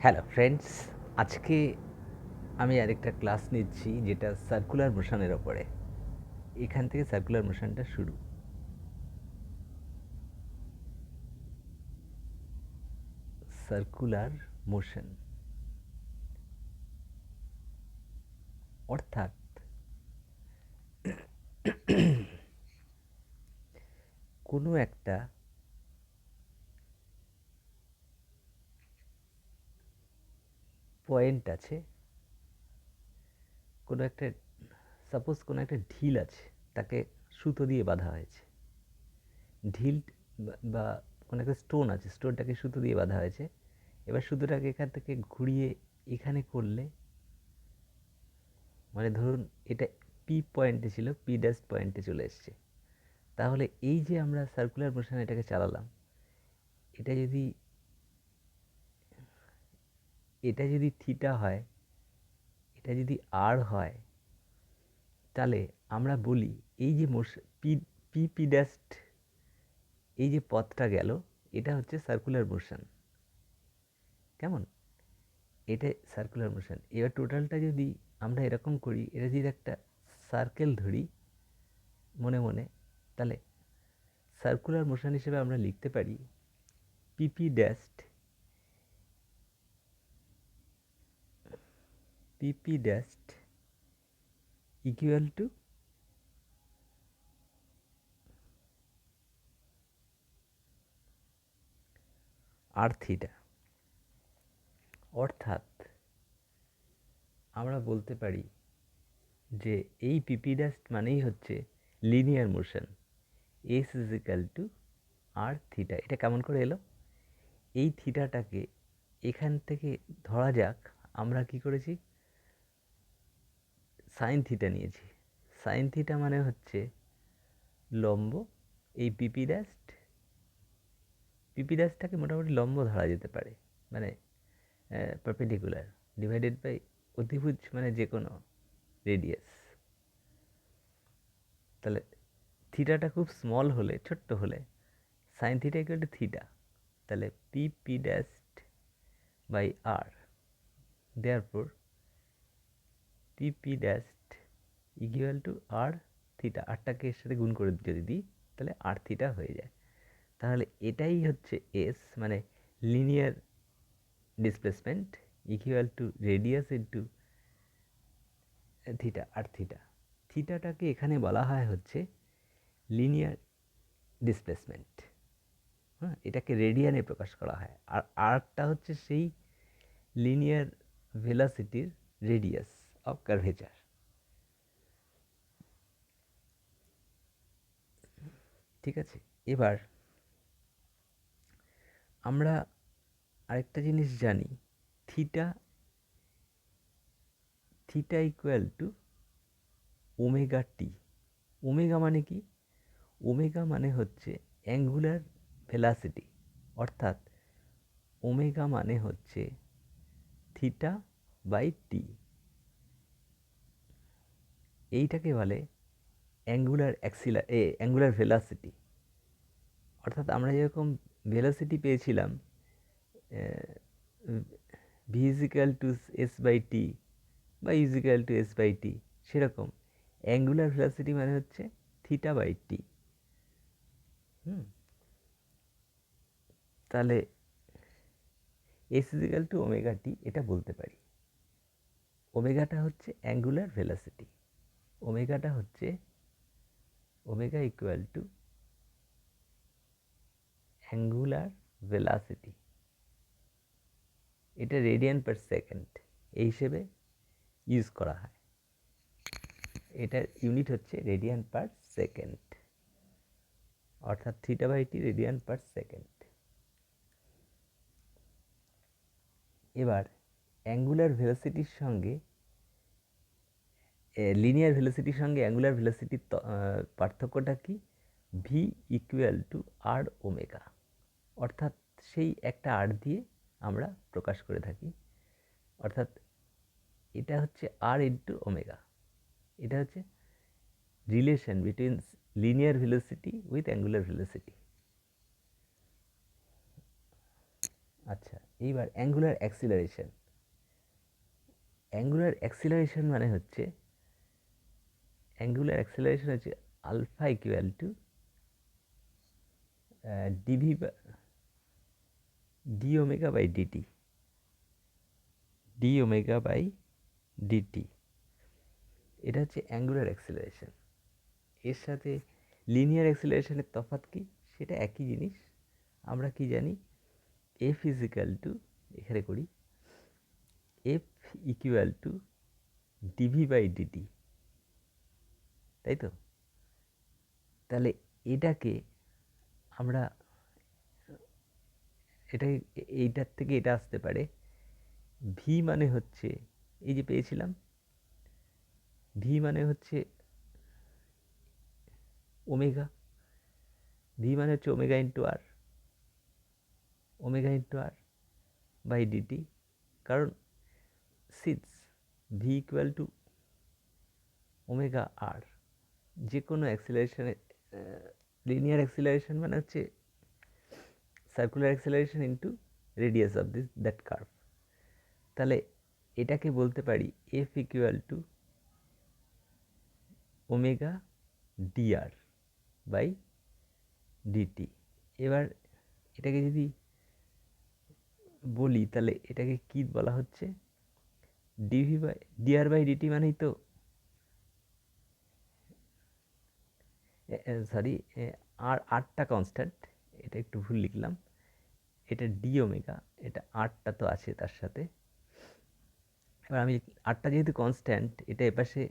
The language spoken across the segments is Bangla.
হ্যালো ফ্রেন্ডস, আজকে আমি আরেকটা ক্লাস নিচ্ছি যেটা সার্কুলার মোশনের ওপরে। এখান থেকে সার্কুলার মোশনটা শুরু। সার্কুলার মোশন অর্থাৎ কোনো একটা পয়েন্ট আছে, কোনো একটা সাপোজ কোনো একটা ঢিল আছে, তাকে সুতো দিয়ে বাঁধা হয়েছে। ঢিল বা কোনো একটা স্টোন আছে, স্টোনটাকে সুতো দিয়ে বাঁধা হয়েছে। এবার সুতোটাকে এখান থেকে ঘুরিয়ে এখানে করলে, মানে ধরুন এটা পি পয়েন্টে ছিল, পি ড্যাশ পয়েন্টে চলে এসছে। তাহলে এই যে আমরা সার্কুলার মোশন এটাকে চালালাম, এটা যদি থিটা হয়, এটা যদি আর হয়, তাহলে আমরা বলি এই যে পি পি পি ড্যাস্ট, এই যে পথটা গেল, এটা হচ্ছে সার্কুলার মোশন। কেমন? এটা সার্কুলার মোশন। এবার টোটালটা যদি আমরা এরকম করি, এটা যদি একটা সার্কেল ধরি মনে মনে, তাহলে সার্কুলার মোশন হিসেবে আমরা লিখতে পারি পিপি ড্যাস্ট ইকুয়াল টু আর থিটা। অর্থাৎ আমরা বলতে পারি যে এই পিপি ড্যাস্ট মানেই হচ্ছে linear motion, S is equal to R theta. এটা কেমন করে এলো? এই থিটাটাকে এখান থেকে ধরা যাক আমরা কি করেছি, সাইন থিটা নিয়েছি। সাইন থিটা মানে হচ্ছে লম্ব, এই পিপি ড্যাশটাকে মোটামুটি লম্ব ধরা যেতে পারে, মানে পারপেন্ডিকুলার ডিভাইডেড বাই অতিভুজ, মানে যে কোনো রেডিয়াস। তাহলে থিটাটা খুব স্মল হলে, ছোট্ট হলে, sine theta equal to theta, তাহলে P dashed by R, therefore P dashed equal to R theta. আরটাকে এর সাথে গুণ করে যদি দিই, তাহলে আর থিটা হয়ে যায়। তাহলে এটাই হচ্ছে এস, মানে linear displacement equal to radius into theta, আর থিটাটাকে এখানে বলা হয় হচ্ছে লিনিয়ার ডিসপ্লেসমেন্ট। হ্যাঁ, এটাকে রেডিয়ানে প্রকাশ করা হয়। আর আরটা হচ্ছে সেই লিনিয়ার ভেলোসিটির রেডিয়াস অফ কার্ভেচার। ঠিক আছে, এবার আমরা আরেকটা জিনিস জানি, theta equal to omega T. Omega মানে কি? ওমেগা মানে হচ্ছে অ্যাঙ্গুলার ভেলোসিটি, অর্থাৎ ওমেগা মানে হচ্ছে থিটা বাই টি। এইটাকে বলে অ্যাঙ্গুলার ভেলোসিটি। অর্থাৎ আমরা যেরকম ভেলোসিটি পেয়েছিলাম V equal to S by T বা equal to S by T, সেরকম অ্যাঙ্গুলার ভেলোসিটি মানে হচ্ছে থিটা বাই টি। তাহলে S equal to omega T, এটা বলতে পারি। ওমেগাটা হচ্ছে angular velocity, omega equal to angular velocity. এটা রেডিয়ান পার সেকেন্ড এই হিসেবে ইউজ করা হয়। এটার ইউনিট হচ্ছে রেডিয়ান পার সেকেন্ড, অর্থাৎ theta by T radian per second. এবার অ্যাঙ্গুলার ভেলোসিটির সঙ্গে লিনিয়ার ভেলোসিটির সঙ্গে অ্যাঙ্গুলার ভেলোসিটির পার্থক্যটা কি? V equal to R omega. অর্থাৎ সেই একটা আর দিয়ে আমরা প্রকাশ করে থাকি, অর্থাৎ এটা হচ্ছে আর ইন্টু ওমেগা। এটা হচ্ছে relation between linear velocity with angular velocity. আচ্ছা, এইবার অ্যাঙ্গুলার অ্যাক্সিলারেশন। অ্যাঙ্গুলার অ্যাক্সিলারেশন মানে হচ্ছে alpha equal to DV D omega by DT, D omega by DT. এটা হচ্ছে অ্যাঙ্গুলার অ্যাক্সিলারেশন। এর সাথে লিনিয়ার অ্যাক্সিলারেশনের তফাৎ কি? সেটা একই জিনিস। আমরা কি জানি? এফ ইজিক্যাল টু, এখানে করি, F equal to DV by DT, তাই তো? তাহলে এটাকে আমরা এইটার থেকে এটা আসতে পারে, ভি মানে হচ্ছে, এই যে পেয়েছিলাম, ভি মানে হচ্ছে ওমেগা, ভি মানে হচ্ছে omega into R, omega into R by dt. কারণ since V equal to omega R, যে কোনো অ্যাক্সিলারেশনে, লিনিয়ার অ্যাক্সিলারেশন মানে হচ্ছে circular acceleration into radius of that curve. তাহলে এটাকে বলতে পারি F equal to omega dr by dt. এবার এটাকে যদি বলি তাহলে এটাকে কি বলা হচ্ছে? Dv by dr by dt মানেই তো, সরি, আরটা কনস্ট্যান্ট, এটা একটু ভুল লিখলাম, এটা ডি ওমেগা, এটা আরটা তো আছে তার সাথে। এবার আমি আরটা যেহেতু কনস্ট্যান্ট, এটা এপাশে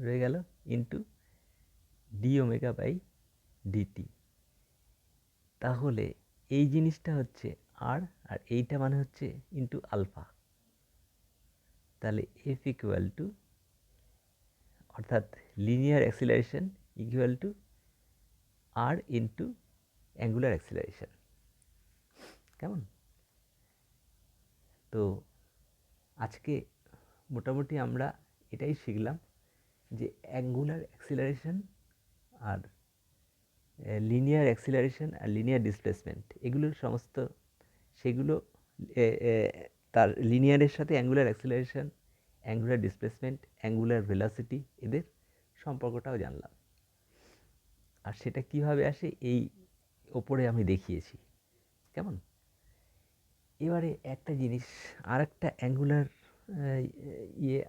রয়ে গেল into D omega by DT. তাহলে এই জিনিসটা হচ্ছে আর, আর এইটা মানে হচ্ছে ইন্টু আলফা। তাহলে এফ ইকুয়াল টু, অর্থাৎ linear acceleration equal to R into angular acceleration. কেমন? তো আজকে মোটামুটি আমরা এটাই শিখলাম যে অ্যাঙ্গুলার অ্যাক্সিলারেশন আর লিনিয়ার অ্যাক্সিলারেশন আর লিনিয়ার ডিসপ্লেসমেন্ট, এগুলোর সমস্ত, সেগুলো তার লিনিয়ারের সাথে angular acceleration, angular displacement, angular velocity, এদের সম্পর্কটাও জানলাম। আর সেটা কিভাবে আসে এই ওপরে আমি দেখিয়েছি। কেমন? এবারে একটা জিনিস, আর একটা অ্যাঙ্গুলার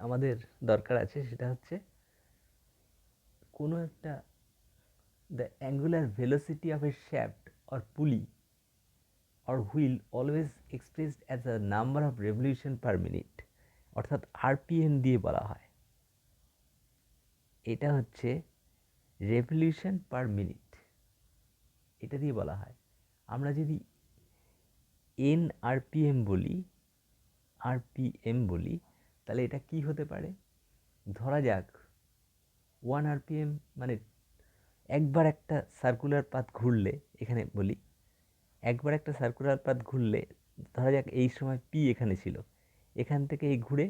আমাদের দরকার আছে, সেটা হচ্ছে কোনো একটা, the angular velocity of a shaft or pulley or wheel always expressed as a number of revolution per minute, অর্থাৎ আরপিএম দিয়ে বলা হয়। এটা হচ্ছে রেভলিউশন পার মিনিট, এটা দিয়ে বলা হয়। আমরা যদি এন আরপিএম বলি, তাহলে এটা কি হতে পারে? ধরা যাক 1 আরপিএম মানে একবার একটা সার্কুলার পাথ ঘুরলে, এখানে বলি একবার একটা সার্কুলার পাথ ঘুরলে, ধরা যাক এই সময় পি এখানে ছিল, এখান থেকে এই ঘুরে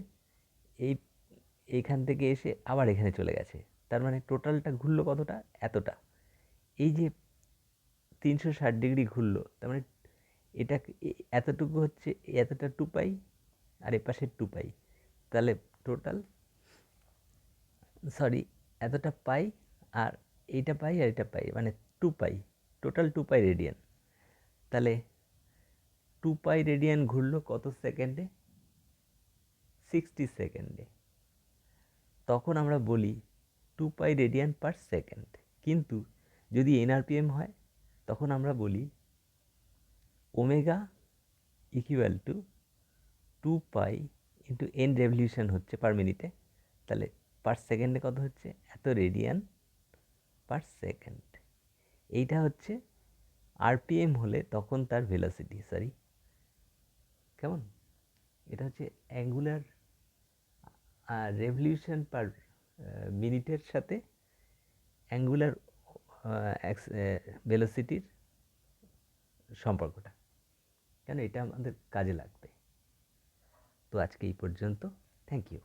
এইখান থেকে এসে আবার এখানে চলে গেছে, তার মানে টোটালটা ঘুরলো কতটা? এতটা। এই যে 360 ডিগ্রি ঘুরলো, তার মানে এটা এতটুকু হচ্ছে, এতটা 2 পাই আর এপাশে 2 পাই, তাহলে টোটাল, সরি, এতটা পাই আর এইটা পাই আর এটা পাই, মানে 2 পাই, টোটাল 2 পাই রেডিয়ান। তাহলে 2 পাই রেডিয়ান ঘুরলো কত সেকেন্ডে? 60 সেকেন্ডে। তখন আমরা বলি 2 পাই রেডিয়ান পার সেকেন্ড। কিন্তু যদি এনআরপিএম হয়, তখন আমরা বলি omega equal two 2 pi into N revolution হচ্ছে পার মিনিটে, তাহলে পার সেকেন্ডে কত হচ্ছে? এত রেডিয়ান পার সেকেন্ড। এইটা হচ্ছে আরপিএম হলে তখন তার ভেলোসিটি, সরি, কেমন? এটা হচ্ছে অ্যাঙ্গুলার রেভলিউশন পার মিনিটের সাথে অ্যাঙ্গুলার ভেলোসিটির সম্পর্কটা। কেন? এটা আমাদের কাজে লাগবে। তো আজকে এই পর্যন্ত, থ্যাংক ইউ।